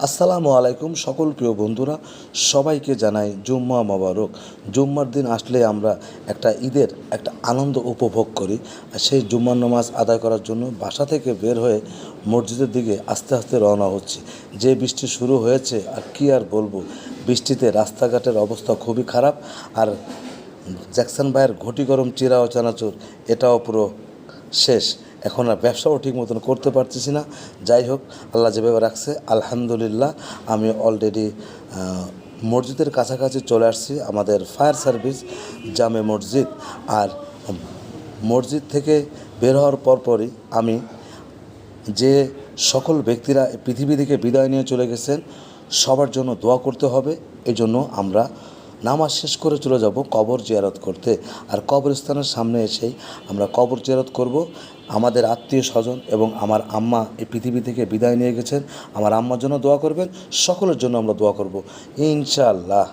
আসসালামু আলাইকুম সকল প্রিয় বন্ধুরা, সবাইকে জানাই জুম্মা মোবারক। জুম্মার দিন আসলে আমরা একটা ঈদের একটা আনন্দ উপভোগ করি। আর সেই জুম্মার নামাজ আদায় করার জন্য বাসা থেকে বের হয়ে মসজিদের দিকে আস্তে আস্তে রওনা হচ্ছি। যে বৃষ্টি শুরু হয়েছে আর কি আর বলবো, বৃষ্টিতে রাস্তাঘাটের অবস্থা খুবই খারাপ। আর জ্যাকসন ভাইয়ের ঘটি গরম চিরা ও চানাচুর এটাও পুরো শেষ। এখন আর ব্যবসাও ঠিক মতন করতে পারতেছি না। যাই হোক, আল্লাহ যেভাবে রাখছে আলহামদুলিল্লাহ। আমি অলরেডি মসজিদের কাছাকাছি চলে আসছি, আমাদের ফায়ার সার্ভিস জামে মসজিদ। আর মসজিদ থেকে বের হওয়ার পরপরই আমি যে সকল ব্যক্তিরা পৃথিবী থেকে বিদায় নিয়ে চলে গেছেন সবার জন্য দোয়া করতে হবে। এই জন্য আমরা নামাজ শেষ করে চলে যাব কবর জিয়ারত করতে। আর কবরস্থানের সামনে এসেই আমরা কবর জিয়ারত করব। আমাদের আত্মীয় স্বজন এবং আমার আম্মা এই পৃথিবী থেকে বিদায় নিয়ে গেছেন। আমার আম্মার জন্য দোয়া করবেন, সকলের জন্য আমরা দোয়া করব ইনশাআল্লাহ।